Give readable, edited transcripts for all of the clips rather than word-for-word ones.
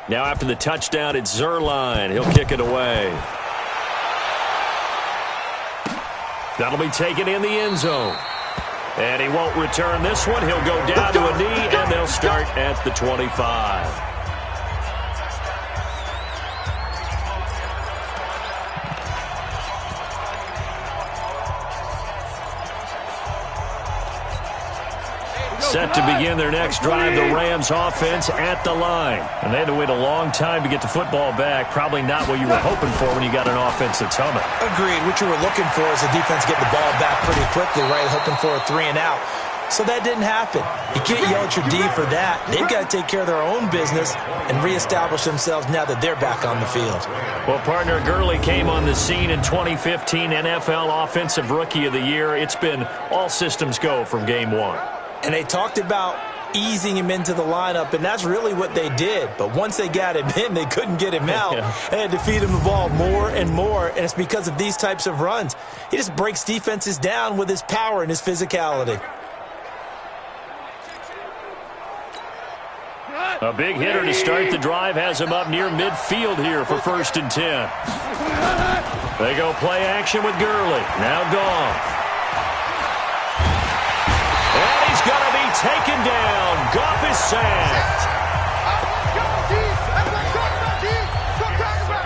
Now after the touchdown, it's Zerline. He'll kick it away. That'll be taken in the end zone. And he won't return this one. He'll go down to a knee, and they'll start at the 25. Set to begin their next drive, the Rams offense at the line. And they had to wait a long time to get the football back. Probably not what you were hoping for when you got an offense that's humming. Agreed. What you were looking for is the defense getting the ball back pretty quickly, right? Hoping for a 3-and-out. So that didn't happen. You can't yell at your D for that. They've got to take care of their own business and reestablish themselves now that they're back on the field. Well, partner, Gurley came on the scene in 2015, NFL Offensive Rookie of the Year. It's been all systems go from game one. And they talked about easing him into the lineup, and that's really what they did. But once they got him in, they couldn't get him out. They had to feed him the ball more and more, and it's because of these types of runs. He just breaks defenses down with his power and his physicality. A big hitter to start the drive has him up near midfield here for 1st and 10. They go play action with Gurley. Now Goff. And he's going to be taken down. Goff is sacked.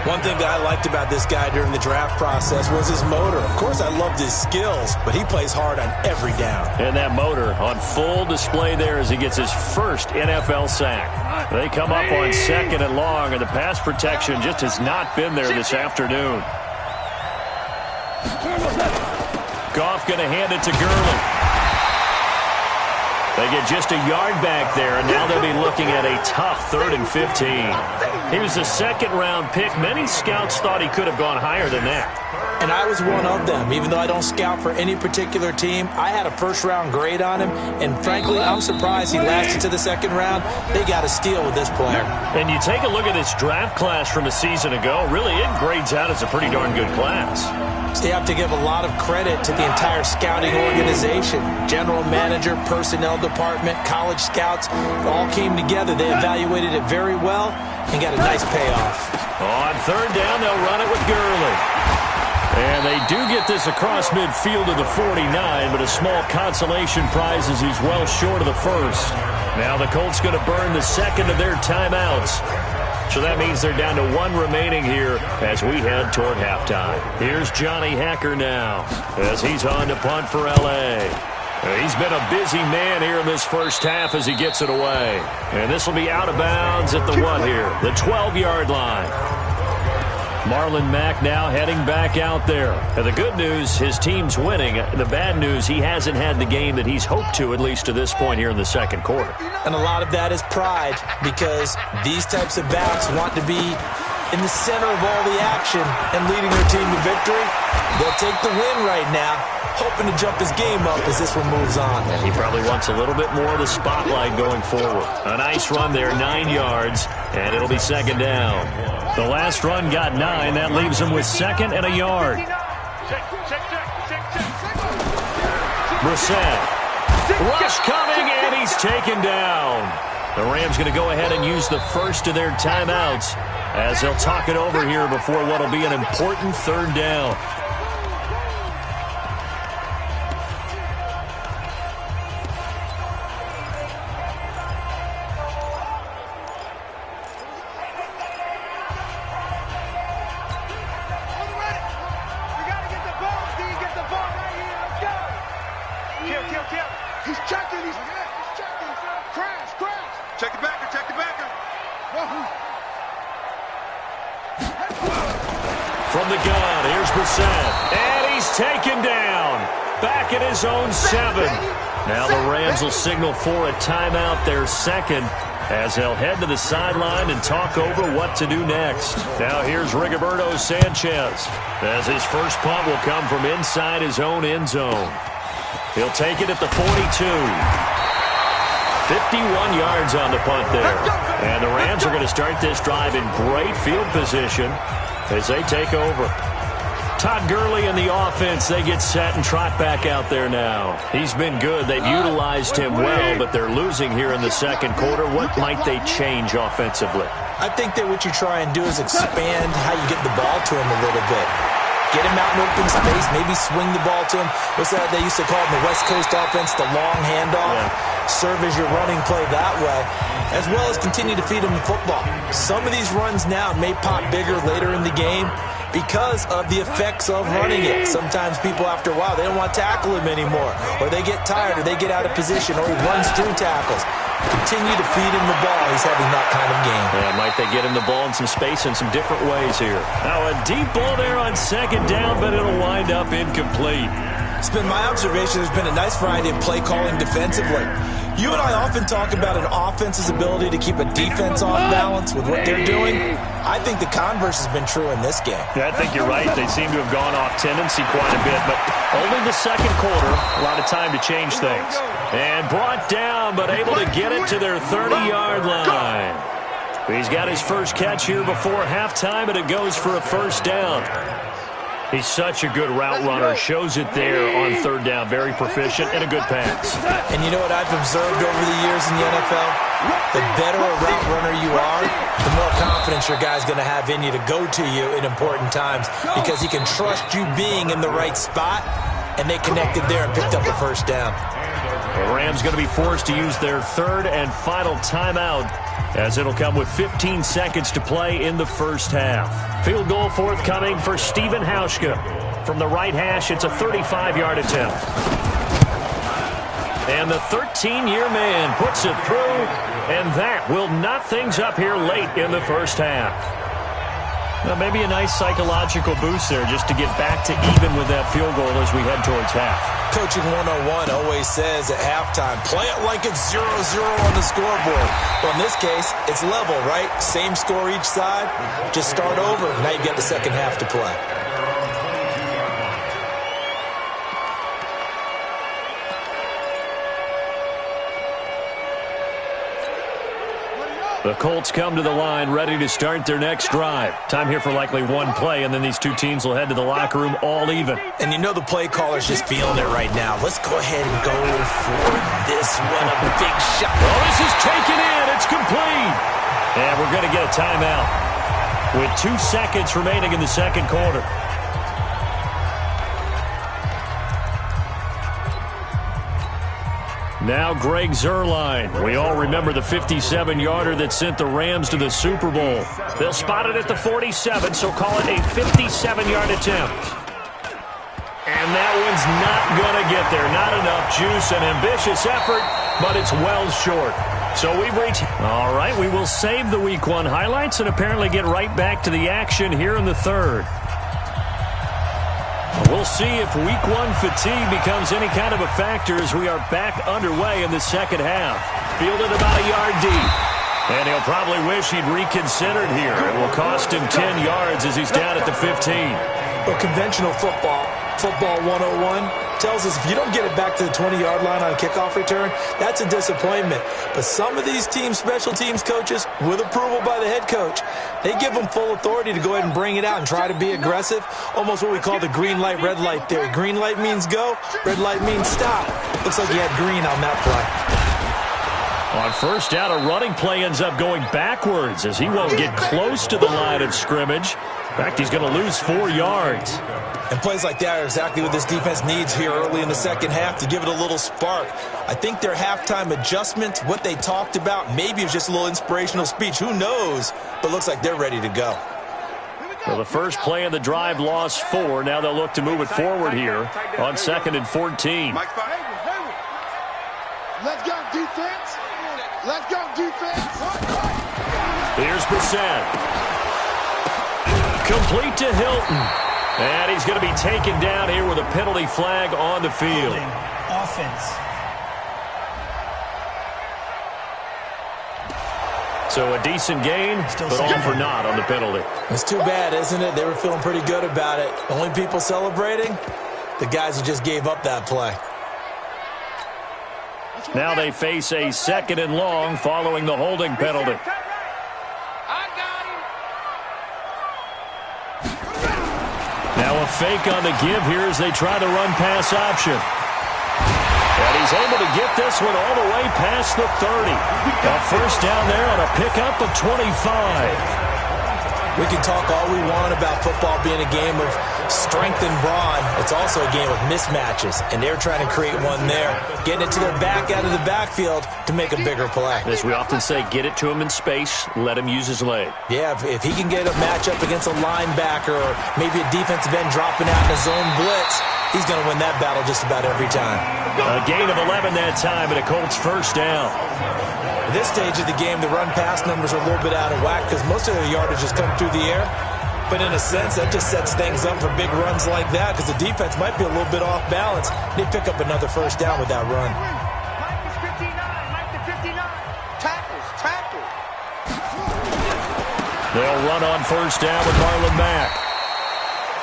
One thing that I liked about this guy during the draft process was his motor. Of course, I loved his skills, but he plays hard on every down. And that motor on full display there as he gets his first NFL sack. They come up on 2nd and long, and the pass protection just has not been there this afternoon. Goff going to hand it to Gurley. They get just a yard back there, and now they'll be looking at a tough 3rd and 15. He was a 2nd-round pick. Many scouts thought he could have gone higher than that. And I was one of them. Even though I don't scout for any particular team, I had a 1st-round grade on him, and frankly, I'm surprised he lasted to the 2nd round. They got a steal with this player. And you take a look at this draft class from a season ago, really it grades out as a pretty darn good class. So you have to give a lot of credit to the entire scouting organization. General manager, personnel department, college scouts, all came together. They evaluated it very well and got a nice payoff. On 3rd down, they'll run it with Gurley. And they do get this across midfield to the 49, but a small consolation prize as he's well short of the 1st. Now the Colts going to burn the 2nd of their timeouts. So that means they're down to 1 remaining here as we head toward halftime. Here's Johnny Hacker now as he's on to punt for L.A. He's been a busy man here in this first half as he gets it away. And this will be out of bounds at the what here? The 12-yard line. Marlon Mack now heading back out there. And the good news, his team's winning. The bad news, he hasn't had the game that he's hoped to, at least to this point here in the 2nd quarter. And a lot of that is pride, because these types of backs want to be in the center of all the action and leading their team to victory. They'll take the win right now, hoping to jump his game up as this one moves on. And he probably wants a little bit more of the spotlight going forward. A nice run there, 9 yards, and it'll be 2nd down. The last run got 9. That leaves him with 2nd and a yard. Brissett. Rush coming, and he's taken down. The Rams going to go ahead and use the 1st of their timeouts as they'll talk it over here before what will be an important 3rd down. From the gun, here's Brissett. And he's taken down. Back at his own 7. Now the Rams will signal for a timeout, their 2nd, as they'll head to the sideline and talk over what to do next. Now here's Rigoberto Sanchez, as his first punt will come from inside his own end zone. He'll take it at the 42. 51 yards on the punt there. And the Rams are going to start this drive in great field position as they take over. Todd Gurley and the offense, they get set and trot back out there now. He's been good. They've utilized him well, but they're losing here in the second quarter. What might they change offensively? I think that what you try and do is expand how you get the ball to him a little bit. Get him out in open space, maybe swing the ball to him. What's that they used to call it in the West Coast offense, the long handoff? Yeah. Serve as your running play that way, as well as continue to feed him the football. Some of these runs now may pop bigger later in the game because of the effects of running it. Sometimes people, after a while, they don't want to tackle him anymore, or they get tired, or they get out of position, or he runs through tackles. Continue to feed him the ball. He's having that kind of game. Yeah, might they get him the ball in some space in some different ways here. Now a deep ball there on second down, but it'll wind up incomplete. It's been my observation there's been a nice variety of play calling defensively. You and I often talk about an offense's ability to keep a defense off balance with what they're doing. I think the converse has been true in this game. Yeah, I think you're right. They seem to have gone off tendency quite a bit, but only the second quarter, a lot of time to change things. And brought down, but able to get it to their 30-yard line. He's got his first catch here before halftime, and it goes for a first down. He's such a good route runner. Shows it there on third down. Very proficient and a good pass. And you know what I've observed over the years in the NFL? The better a route runner you are, the more confidence your guy's going to have in you to go to you in important times because he can trust you being in the right spot, and they connected there and picked up a first down. The Rams going to be forced to use their third and final timeout as it'll come with 15 seconds to play in the first half. Field goal forthcoming for Stephen Hauschka. From the right hash, it's a 35-yard attempt. And the 13-year man puts it through, and that will knot things up here late in the first half. Now, maybe a nice psychological boost there just to get back to even with that field goal as we head towards half. Coaching 101 always says at halftime, play it like it's 0-0 on the scoreboard. Well, in this case, it's level, right? Same score each side. Just start over. Now you get the second half to play. The Colts come to the line ready to start their next drive. Time here for likely one play, and then these two teams will head to the locker room all even. And you know the play caller's just feeling it right now. Let's go ahead and go for this one, a big shot. Oh, this is taken in. It's complete. And we're going to get a timeout with 2 seconds remaining in the second quarter. Now Greg Zuerlein. We all remember the 57-yarder that sent the Rams to the Super Bowl. They'll spot it at the 47, so call it a 57-yard attempt. And that one's not going to get there. Not enough juice, an ambitious effort, but it's well short. So we've reached... All right, we will save the Week 1 highlights and apparently get right back to the action here in the third. We'll see if Week 1 fatigue becomes any kind of a factor as we are back underway in the second half. Fielded about a yard deep. And he'll probably wish he'd reconsidered here. It will cost him 10 yards as he's down at the 15. Well, conventional football 101, tells us if you don't get it back to the 20-yard line on a kickoff return, that's a disappointment. But some of these teams, special teams coaches, with approval by the head coach, they give them full authority to go ahead and bring it out and try to be aggressive. Almost what we call the green light, red light theory. Green light means go, red light means stop. Looks like you had green on that play. On first down, a running play ends up going backwards as he won't get close to the line of scrimmage. In fact, he's going to lose 4 yards. And plays like that are exactly what this defense needs here early in the second half to give it a little spark. I think their halftime adjustment, what they talked about, maybe it was just a little inspirational speech. Who knows? But looks like they're ready to go. Well, the first play of the drive lost 4. Now they'll look to move it forward here on 2nd and 14. Let's go, defense. Let's go, defense. Here's Brissett. Complete to Hilton. And he's going to be taken down here with a penalty flag on the field. Offense. So a decent gain, but all for naught on the penalty. It's too bad, isn't it? They were feeling pretty good about it. Only people celebrating, the guys who just gave up that play. Now they face a 2nd and long following the holding penalty. Now a fake on the give here as they try the run-pass option. And he's able to get this one all the way past the 30. A first down there on a pickup of 25. We can talk all we want about football being a game of strength and brawn. It's also a game of mismatches, and they're trying to create one there, getting it to their back out of the backfield to make a bigger play. As we often say, get it to him in space, let him use his leg. Yeah, if he can get a matchup against a linebacker or maybe a defensive end dropping out in a zone blitz, he's going to win that battle just about every time. A gain of 11 that time, and a Colts first down. At this stage of the game, the run-pass numbers are a little bit out of whack because most of their yardage has come through the air. But in a sense, that just sets things up for big runs like that because the defense might be a little bit off balance. They pick up another first down with that run. Tackles. They'll run on first down with Marlon Mack.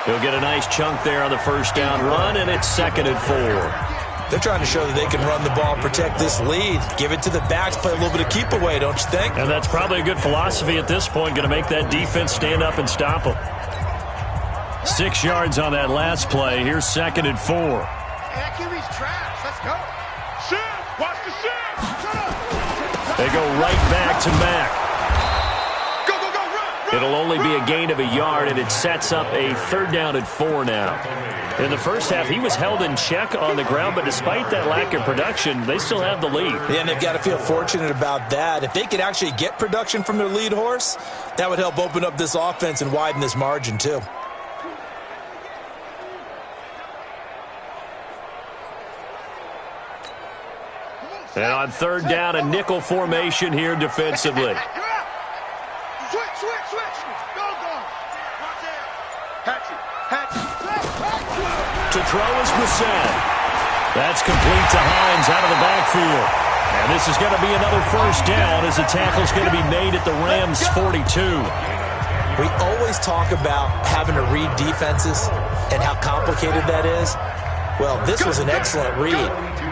He'll get a nice chunk there on the first down run, and it's 2nd and 4. They're trying to show that they can run the ball and protect this lead. Give it to the backs, play a little bit of keep away, don't you think? And that's probably a good philosophy at this point, going to make that defense stand up and stop them. 6 yards on that last play. Here's 2nd and 4. That QB's trash. Let's go. Shift. Watch the shift. They go right back to Mack. Run. It'll only be a gain of a yard, and it sets up a 3rd down and 4 now. In the first half, he was held in check on the ground, but despite that lack of production, they still have the lead. Yeah, and they've got to feel fortunate about that. If they could actually get production from their lead horse, that would help open up this offense and widen this margin, too. And on 3rd down, a nickel formation here defensively. Switch. Go. Watch out. Hatchet. To throw is Brissett. That's complete to Hines out of the backfield. And this is going to be another first down as the tackle's going to be made at the Rams' 42. We always talk about having to read defenses and how complicated that is. Well, this was an excellent read.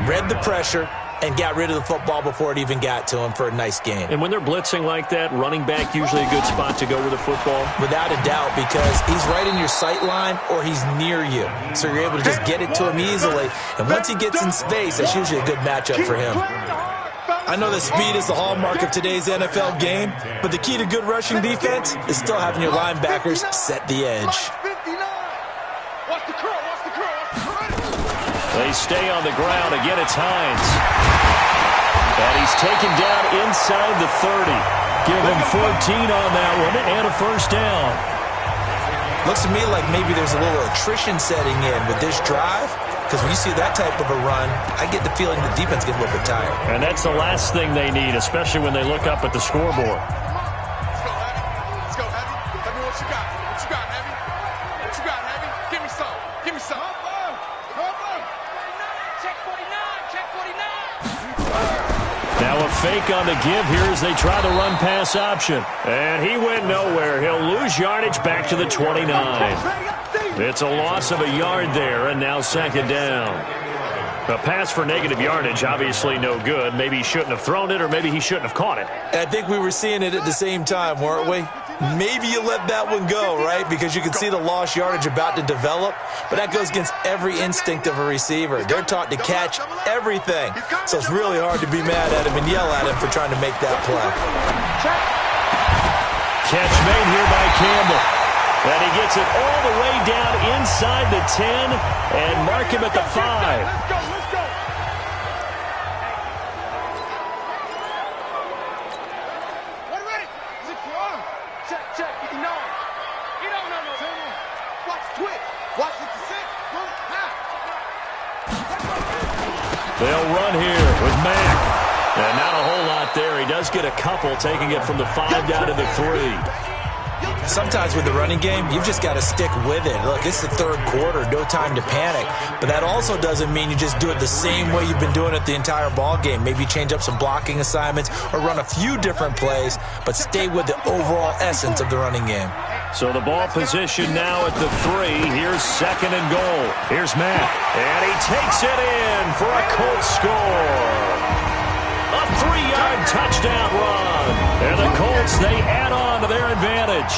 Read the pressure and got rid of the football before it even got to him for a nice game. And when they're blitzing like that, running back usually a good spot to go with the football? Without a doubt, because he's right in your sight line or he's near you. So you're able to just get it to him easily. And once he gets in space, that's usually a good matchup for him. I know that speed is the hallmark of today's NFL game, but the key to good rushing defense is still having your linebackers set the edge. Watch the curl. They stay on the ground. Again, it's Hines. And he's taken down inside the 30. Give him 14 on that one and a first down. Looks to me like maybe there's a little attrition setting in with this drive, because when you see that type of a run, I get the feeling the defense gets a little bit tired. And that's the last thing they need, especially when they look up at the scoreboard. Let's go, Heavy. Tell me what you got. Heavy? Give me some. Check 49. Now a fake on the give here as they try the run-pass option. And he went nowhere. He'll lose yardage back to the 29. It's a loss of a yard there, and now 2nd down. A pass for negative yardage, obviously no good. Maybe he shouldn't have thrown it, or maybe he shouldn't have caught it. I think we were seeing it at the same time, weren't we? Maybe you let that one go, right? Because you can see the lost yardage about to develop. But that goes against every instinct of a receiver. They're taught to catch everything. So it's really hard to be mad at him and yell at him for trying to make that play. Catch made here by Campbell. And he gets it all the way down inside the 10 and mark him at the 5. Let's go. What ready? Is it for arm? Check. 59. No. Watch twitch. Watch it to 6. They'll run here with Mack. And not a whole lot there. He does get a couple, taking it from the 5 down to the 3. Sometimes with the running game, you've just got to stick with it. Look, it's the 3rd quarter, no time to panic. But that also doesn't mean you just do it the same way you've been doing it the entire ball game. Maybe change up some blocking assignments or run a few different plays, but stay with the overall essence of the running game. So the ball position now at the 3. Here's 2nd and goal. Here's Mack. And he takes it in for a Colts score. A 3-yard touchdown run. And the Colts, they add on to their advantage.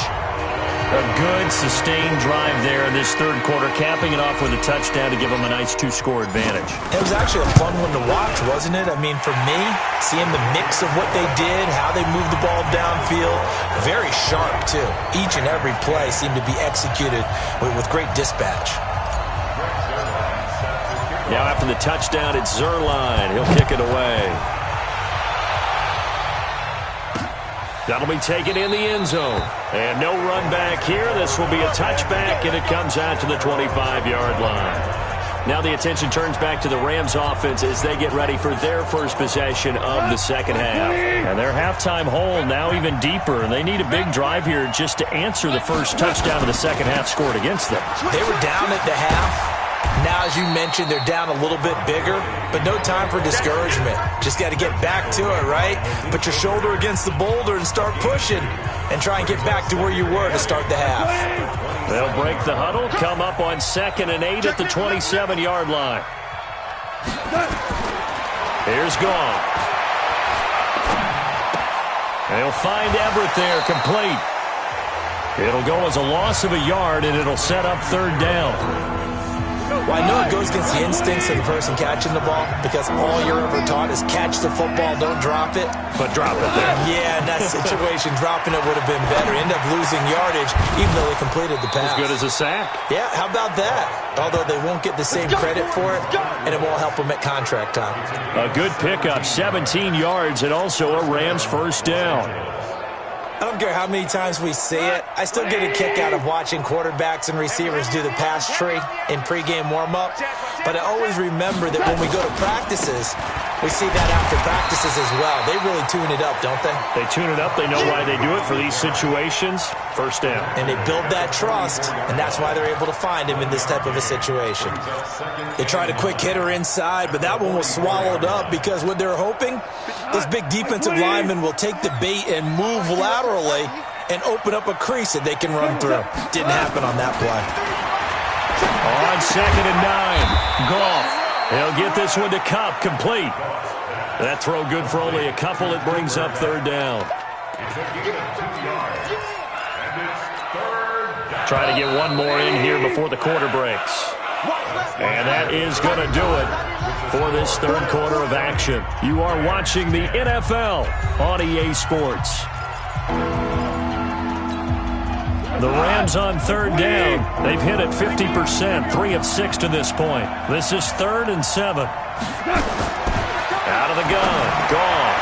A good, sustained drive there in this third quarter, capping it off with a touchdown to give them a nice 2-score advantage. It was actually a fun one to watch, wasn't it? I mean, for me, seeing the mix of what they did, how they moved the ball downfield, very sharp, too. Each and every play seemed to be executed with great dispatch. Now after the touchdown, it's Zerline. He'll kick it away. That'll be taken in the end zone. And no run back here. This will be a touchback, and it comes out to the 25-yard line. Now the attention turns back to the Rams offense as they get ready for their first possession of the second half. And their halftime hole now even deeper, and they need a big drive here just to answer the first touchdown of the second half scored against them. They were down at the half. Now, as you mentioned, they're down a little bit bigger, but no time for discouragement. Just got to get back to it, right? Put your shoulder against the boulder and start pushing and try and get back to where you were to start the half. They'll break the huddle, come up on 2nd and 8 at the 27-yard line. Here's Goff. They'll find Everett there, complete. It'll go as a loss of a yard, and it'll set up third down. Well, I know it goes against the instincts of the person catching the ball because all you're ever taught is catch the football, don't drop it. But drop it there. Yeah, in that situation, dropping it would have been better. End up losing yardage even though they completed the pass. As good as a sack. Yeah, how about that? Although they won't get the same credit for it, and it won't help them at contract time. A good pickup, 17 yards, and also a Rams first down. I don't care how many times we see it. I still get a kick out of watching quarterbacks and receivers do the pass tree in pregame warm-up. But I always remember that when we go to practices, we see that after practices as well. They really tune it up, don't they? They tune it up. They know why they do it for these situations. First down. And they build that trust, and that's why they're able to find him in this type of a situation. They tried a quick hitter inside, but that one was swallowed up because what they're hoping, those big defensive linemen will take the bait and move laterally and open up a crease that they can run through. Didn't happen on that play. On 2nd and 9, Goff. He'll get this one to Kupp, complete. That throw good for only a couple. It brings up third down. Try to get one more in here before the quarter breaks. And that is going to do it for this third quarter of action. You are watching the NFL on EA Sports. The Rams on third down. They've hit it 50%, 3 of 6 to this point. This is 3rd and 7. Out of the gun, Goff.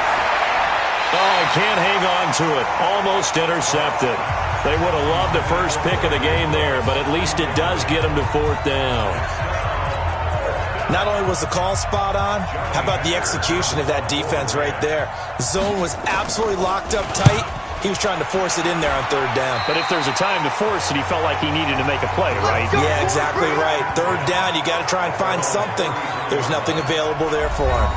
Oh, he can't hang on to it. Almost intercepted. They would have loved the first pick of the game there, but at least it does get them to 4th down. Not only was the call spot on, how about the execution of that defense right there? Zone was absolutely locked up tight. He was trying to force it in there on third down. But if there's a time to force it, he felt like he needed to make a play, right? Yeah, exactly right. Third down, you got to try and find something. There's nothing available there for him.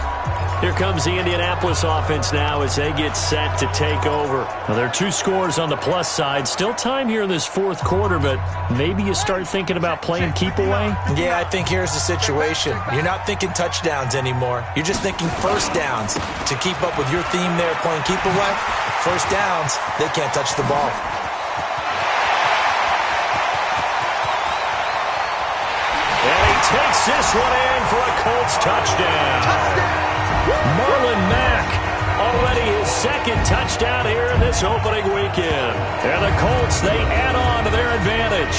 Here comes the Indianapolis offense now as they get set to take over. Now, there are 2 scores on the plus side. Still time here in this fourth quarter, but maybe you start thinking about playing keep away? Yeah, I think here's the situation. You're not thinking touchdowns anymore. You're just thinking first downs. To keep up with your theme there, playing keep away, first downs, they can't touch the ball. And he takes this one in for a Colts touchdown. Marlon Mack, already his 2nd touchdown here in this opening weekend. And the Colts, they add on to their advantage.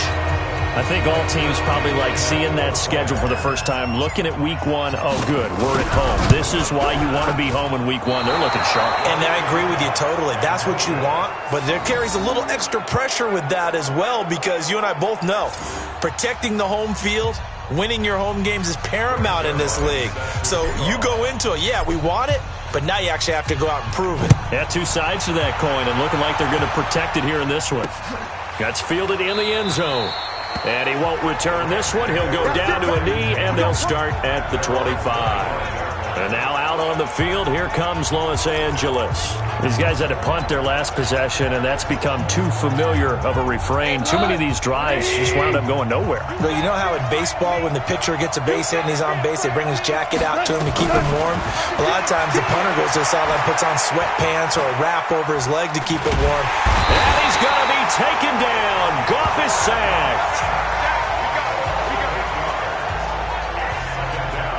I think all teams probably like seeing that schedule for the first time, looking at week 1. Oh, good, we're at home. This is why you want to be home in week 1. They're looking sharp. And I agree with you totally. That's what you want, but there carries a little extra pressure with that as well because you and I both know protecting the home field, winning your home games is paramount in this league. So you go into it, yeah, we want it, but now you actually have to go out and prove it. Yeah, 2 sides to that coin, and looking like they're going to protect it here in this one. Gets fielded in the end zone. And he won't return this one. He'll go down to a knee, and they'll start at the 25. And now out on the field. Here comes Los Angeles. These guys had to punt their last possession, and that's become too familiar of a refrain. Too many of these drives just wound up going nowhere. But you know how in baseball, when the pitcher gets a base hit and he's on base, they bring his jacket out to him to keep him warm? A lot of times the punter goes to the sideline, puts on sweatpants or a wrap over his leg to keep it warm. And he's going to be taken down. Goff is sacked.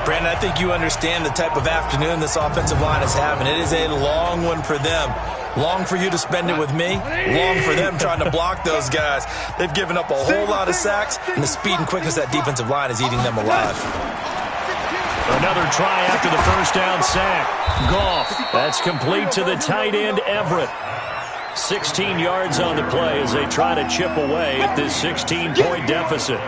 Brandon, I think you understand the type of afternoon this offensive line is having. It is a long one for them. Long for you to spend it with me. Long for them trying to block those guys. They've given up a whole lot of sacks, and the speed and quickness of that defensive line is eating them alive. Another try after the first down sack. Goff, that's complete to the tight end, Everett. 16 yards on the play as they try to chip away at this 16-point deficit.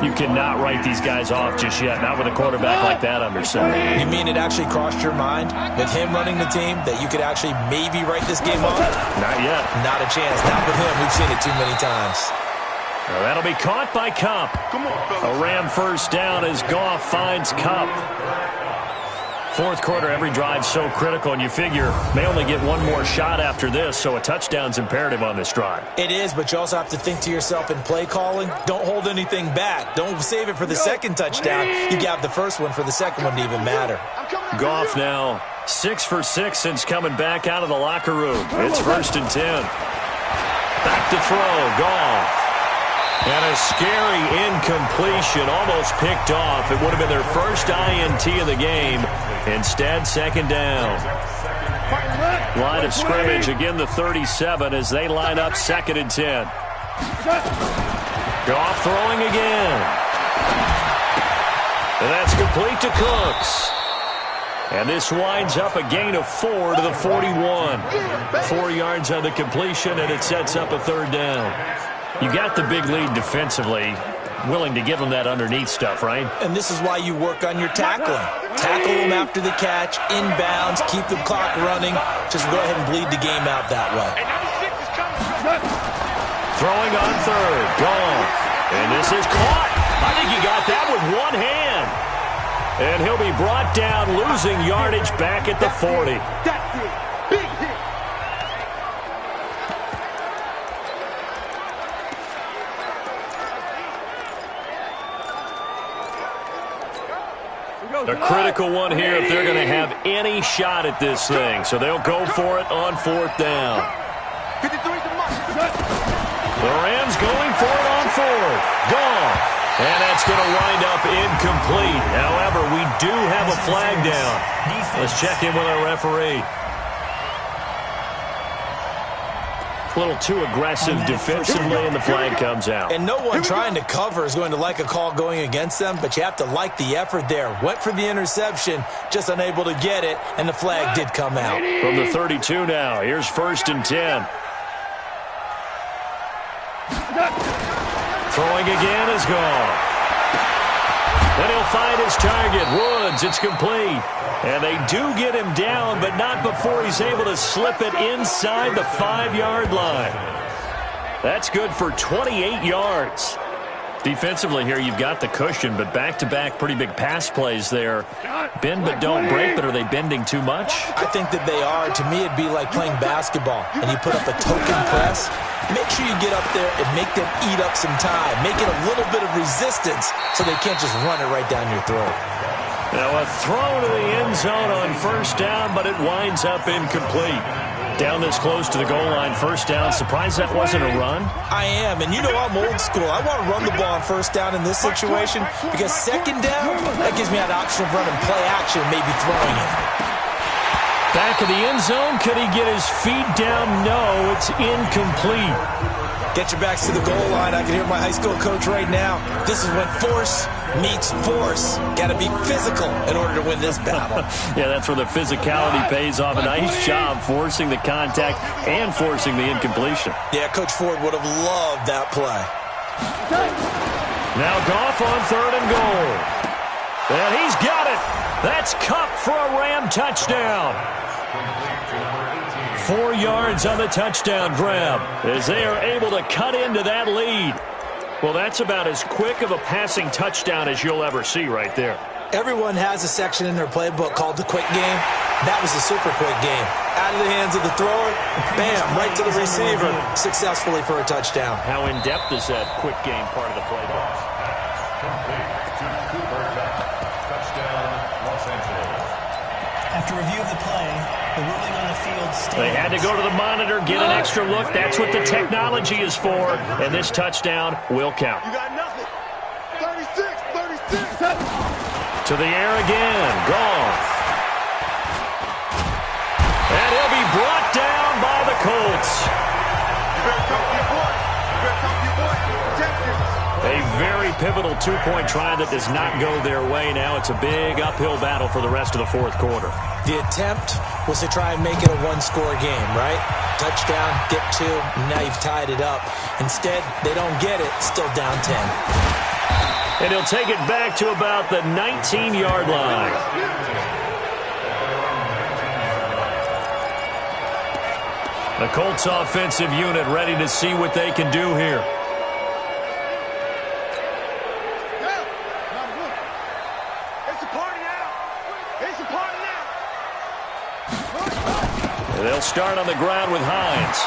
You cannot write these guys off just yet, not with a quarterback like that under center. You mean it actually crossed your mind with him running the team that you could actually maybe write this game off? Not yet. Not a chance. Not with him. We've seen it too many times. Well, that'll be caught by Kupp. A Ram first down as Goff finds Kupp. Fourth quarter, every drive so critical, and you figure may only get one more shot after this, so a touchdown's imperative on this drive. It is, but you also have to think to yourself in play calling, don't hold anything back. Don't save it for the second touchdown. You got the first one for the second one to even matter. Goff now 6 for 6 since coming back out of the locker room. It's 1st and 10. Back to throw, Goff. And a scary incompletion, almost picked off. It would have been their first INT of the game. Instead, second down. Line of scrimmage, again the 37 as they line up 2nd and 10. Goff throwing again. And that's complete to Cooks. And this winds up a gain of 4 to the 41. 4 yards on the completion, and it sets up a 3rd down. You got the big lead defensively, willing to give them that underneath stuff, right? And this is why you work on your tackling. Tackle them after the catch, inbounds, keep the clock running. Just go ahead and bleed the game out that way. Throwing on 3rd, Goff. And this is caught. I think he got that with one hand. And he'll be brought down, losing yardage back at the 40. That's it. Big hit. A critical one here if they're going to have any shot at this thing. So they'll go for it on 4th down. The Rams going for it on 4th. Goff. And that's going to wind up incomplete. However, we do have a flag down. Let's check in with our referee. A little too aggressive defensively, and the flag comes out. And no one trying to cover is going to like a call going against them, but you have to like the effort there. Went for the interception, just unable to get it, and the flag did come out. From the 32 now, here's 1st and 10. Throwing again is Goff. Then he'll find his target, Woods. It's complete. And they do get him down, but not before he's able to slip it inside the 5-yard line. That's good for 28 yards. Defensively here, you've got the cushion, but back-to-back pretty big pass plays there. Bend but don't break, but are they bending too much? I think that they are. To me, it'd be like playing basketball, and you put up a token press. Make sure you get up there and make them eat up some time. Make it a little bit of resistance so they can't just run it right down your throat. Now a throw to the end zone on 1st down, but it winds up incomplete. Down this close to the goal line, 1st down. Surprised that wasn't a run? I am, and you know I'm old school. I want to run the ball on 1st down in this situation because 2nd down, that gives me an option of running play action, maybe throwing it. Back of the end zone, could he get his feet down? No, it's incomplete. Get your backs to the goal line. I can hear my high school coach right now. This is when force meets force. Got to be physical in order to win this battle. Yeah, that's where the physicality pays off. A nice job forcing the contact and forcing the incompletion. Yeah, Coach Ford would have loved that play. Now Goff on 3rd and goal. And he's got it. That's Kupp for a Ram touchdown. 4 yards on the touchdown grab as they are able to cut into that lead. Well, that's about as quick of a passing touchdown as you'll ever see right there. Everyone has a section in their playbook called the quick game. That was the super quick game. Out of the hands of the thrower, bam, right to the receiver, successfully for a touchdown. How in-depth is that quick game part of the playbook? After review of the play, the ruling on the field stands. They had to go to the monitor, get an extra look. That's what the technology is for, and this touchdown will count. You got nothing. 36. To the air again, Goff. And he'll be brought down by the Colts. You better talk to your boy. You better talk to your boy. Protect him. A very pivotal two-point try that does not go their way now. It's a big uphill battle for the rest of the fourth quarter. The attempt was to try and make it a one-score game, right? Touchdown, get two, and now you've tied it up. Instead, they don't get it, still down 10. And he'll take it back to about the 19-yard line. The Colts offensive unit ready to see what they can do here. It's a party now. It's a party now. And they'll start on the ground with Hines.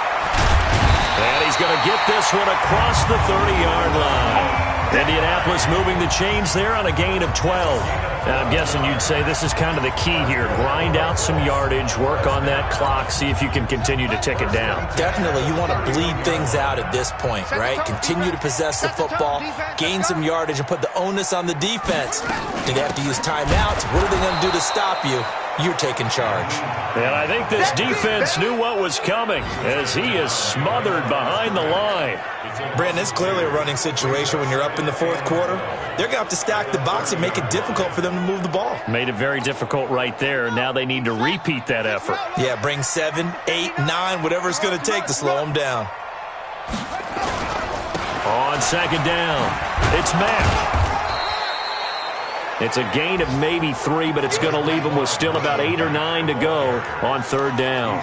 And he's going to get this one across the 30-yard line. Indianapolis moving the chains there on a gain of 12. And I'm guessing you'd say this is kind of the key here. Grind out some yardage, work on that clock, see if you can continue to tick it down. Definitely, you want to bleed things out at this point, right? Continue to possess the football, gain some yardage, and put the onus on the defense. Do they have to use timeouts? What are they going to do to stop you? You're taking charge. And I think this defense knew what was coming as he is smothered behind the line. Brandon, it's clearly a running situation when you're up in the fourth quarter. They're going to have to stack the box and make it difficult for them to move the ball. Made it very difficult right there. Now they need to repeat that effort. Yeah, bring 7, 8, 9, whatever it's going to take to slow them down. On second down, it's Mack. It's a gain of maybe 3, but it's going to leave them with still about 8 or 9 to go on third down.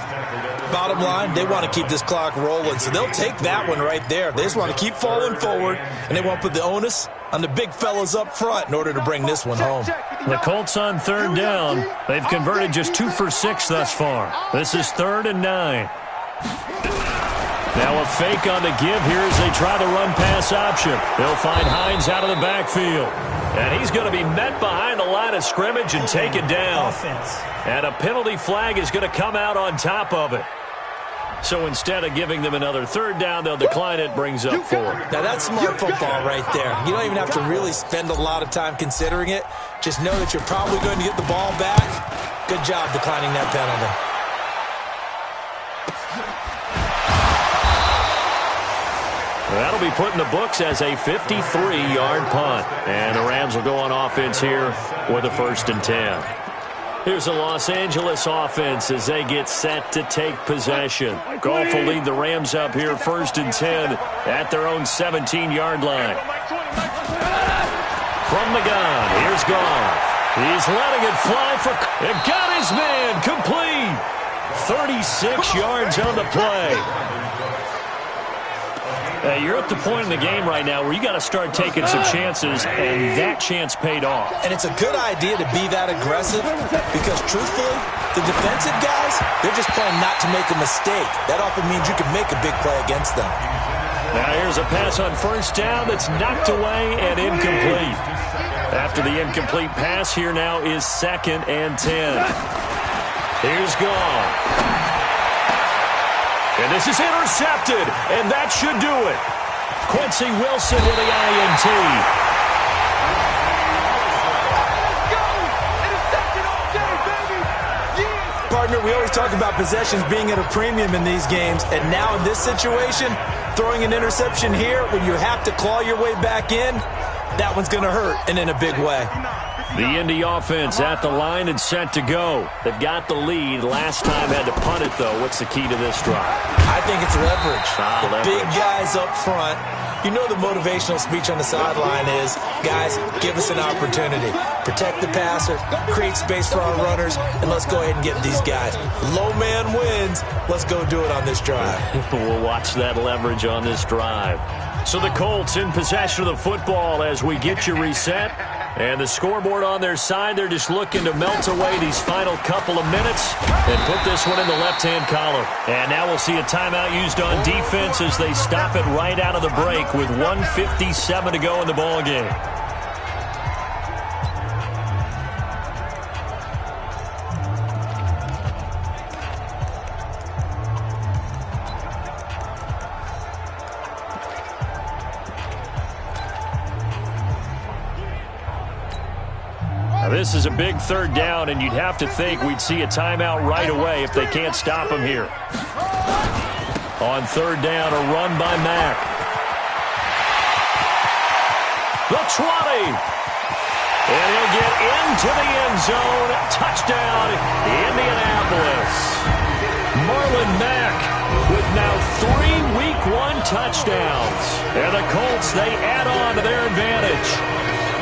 Bottom line, they want to keep this clock rolling, so they'll take that one right there. They just want to keep falling forward, and they want to put the onus on the big fellas up front in order to bring this one home. The Colts on third down. They've converted just 2 for 6 thus far. This is 3rd and 9. Now a fake on the give here as they try the run-pass option. They'll find Hines out of the backfield. And he's going to be met behind the line of scrimmage and taken down. And a penalty flag is going to come out on top of it. So instead of giving them another third down, they'll decline it, brings up 4. Now that's smart football right there. You don't even have to really spend a lot of time considering it. Just know that you're probably going to get the ball back. Good job declining that penalty. That'll be put in the books as a 53-yard punt. And the Rams will go on offense here with a 1st and 10. Here's the Los Angeles offense as they get set to take possession. Goff will lead the Rams up here 1st and 10 at their own 17-yard line. From the gun, here's Goff. He's letting it fly for... It got his man complete. 36 yards on the play. You're at the point in the game right now where you got to start taking some chances, and that chance paid off. And it's a good idea to be that aggressive because, truthfully, the defensive guys, they're just playing not to make a mistake. That often means you can make a big play against them. Now here's a pass on 1st down that's knocked away and incomplete. After the incomplete pass, here now is 2nd and 10. Here's Goff. And this is intercepted, and that should do it. Quincy Wilson with the INT. Partner, we always talk about possessions being at a premium in these games, and now in this situation, throwing an interception here when you have to claw your way back in, that one's going to hurt, and in a big way. The Indy offense at the line and set to go. They've got the lead. Last time had to punt it, though. What's the key to this drive? I think it's leverage. Leverage. Big guys up front. You know the motivational speech on the sideline is, guys, give us an opportunity. Protect the passer, create space for our runners, and let's go ahead and get these guys. Low man wins. Let's go do it on this drive. We'll watch that leverage on this drive. So the Colts in possession of the football as we get you reset. And the scoreboard on their side, they're just looking to melt away these final couple of minutes and put this one in the left-hand column. And now we'll see a timeout used on defense as they stop it right out of the break with 1:57 to go in the ballgame. This is a big third down, and you'd have to think we'd see a timeout right away if they can't stop him here. On third down, a run by Mack. The 20. And he'll get into the end zone. Touchdown, Indianapolis. Marlon Mack with now 3 Week 1 touchdowns. And the Colts, they add on to their advantage.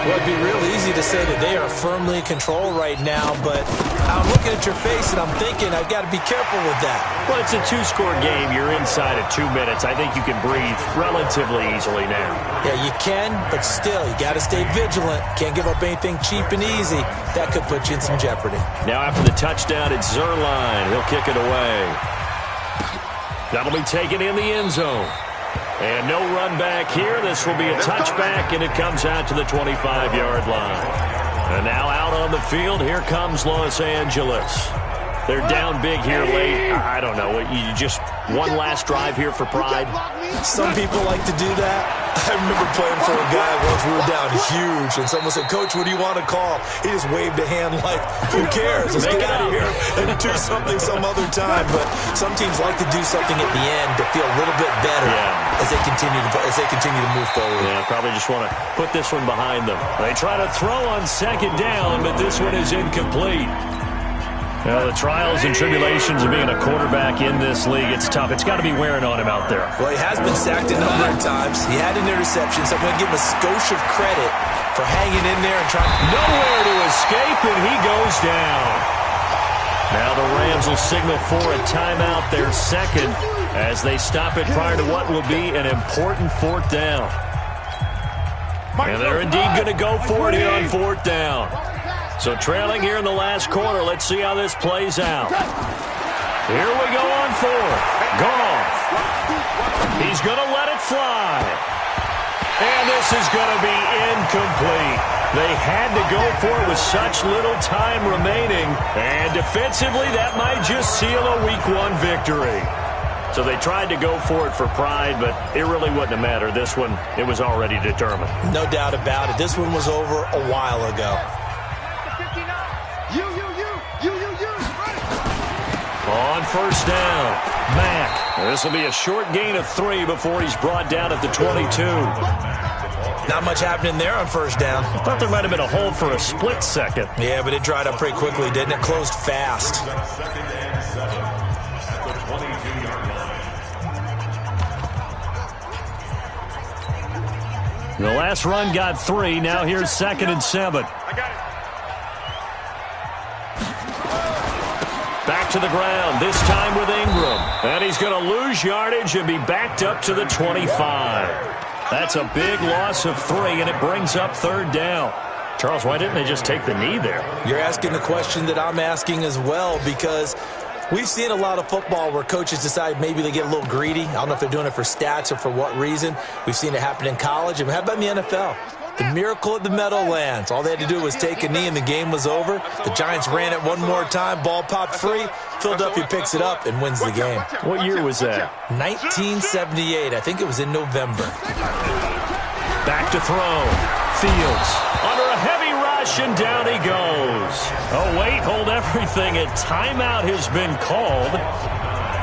Well, it'd be real easy to say that they are firmly in control right now, but I'm looking at your face and I'm thinking I've got to be careful with that. Well, it's a 2-score game. You're inside of 2 minutes. I think you can breathe relatively easily now. Yeah, you can, but still, you got to stay vigilant. Can't give up anything cheap and easy. That could put you in some jeopardy. Now after the touchdown, it's Zerline. He'll kick it away. That'll be taken in the end zone. And no run back here. This will be a touchback, and it comes out to the 25-yard line. And now out on the field, here comes Los Angeles. They're down big here late. I don't know. You just one last drive here for pride? Some people like to do that. I remember playing for a guy once. We were down huge, and someone said, "Coach, what do you want to call?" He just waved a hand like, "Who cares? Let's get out of here and do something some other time." But some teams like to do something at the end to feel a little bit better as they continue to move forward. Yeah, probably just want to put this one behind them. They try to throw on second down, but this one is incomplete. Well, the trials and tribulations of being a quarterback in this league, it's tough. It's got to be wearing on him out there. Well, he has been sacked a number of times. He had an interception, so I'm going to give him a skosh of credit for hanging in there and trying. Nowhere to escape, and he goes down. Now the Rams will signal for a timeout, their second, as they stop it prior to what will be an important fourth down. And they're indeed going to go for it here on fourth down. So trailing here in the last quarter, let's see how this plays out. Here we go on fourth. Goff. He's going to let it fly. And this is going to be incomplete. They had to go for it with such little time remaining. And defensively, that might just seal a Week 1 victory. So they tried to go for it for pride, but it really wouldn't have mattered. This one, it was already determined. No doubt about it. This one was over a while ago. On first down, Mack. This will be a short gain of 3 before he's brought down at the 22. Not much happening there on first down. I thought there might have been a hold for a split second. Yeah, but it dried up pretty quickly, didn't it? Closed fast. The last run got 3. Now here's 2nd and 7. Back to the ground, this time with Ingram. And he's going to lose yardage and be backed up to the 25. That's a big loss of 3, and it brings up third down. Charles, why didn't they just take the knee there? You're asking the question that I'm asking as well, because we've seen a lot of football where coaches decide maybe they get a little greedy. I don't know if they're doing it for stats or for what reason. We've seen it happen in college. And how about in the NFL? The miracle at the Meadowlands. All they had to do was take a knee and the game was over. The Giants ran it one more time. Ball popped free. Philadelphia picks it up and wins the game. What year was that? 1978. I think it was in November. Back to throw. Fields under a heavy rush, and down he goes. Oh, wait, hold everything. A timeout has been called.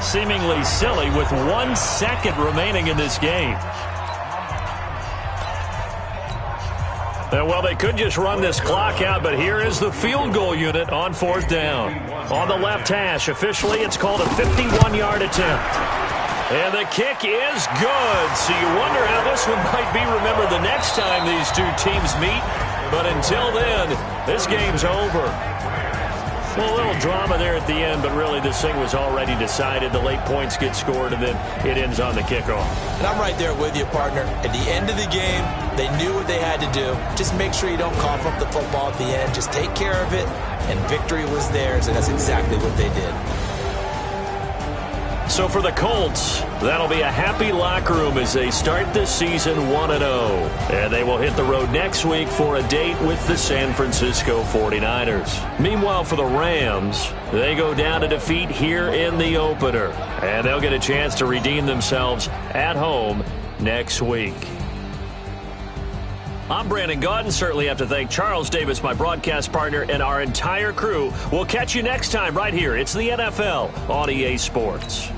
Seemingly silly with 1 second remaining in this game. Well, they could just run this clock out, but here is the field goal unit on fourth down. On the left hash, officially it's called a 51-yard attempt. And the kick is good. So you wonder how this one might be remembered the next time these two teams meet. But until then, this game's over. Well, a little drama there at the end, but really this thing was already decided. The late points get scored, and then it ends on the kickoff. And I'm right there with you, partner. At the end of the game, they knew what they had to do. Just make sure you don't cough up the football at the end. Just take care of it, and victory was theirs, and that's exactly what they did. So for the Colts, that'll be a happy locker room as they start this season 1-0. And they will hit the road next week for a date with the San Francisco 49ers. Meanwhile, for the Rams, they go down to defeat here in the opener. And they'll get a chance to redeem themselves at home next week. I'm Brandon Gaudin. Certainly have to thank Charles Davis, my broadcast partner, and our entire crew. We'll catch you next time right here. It's the NFL on EA Sports.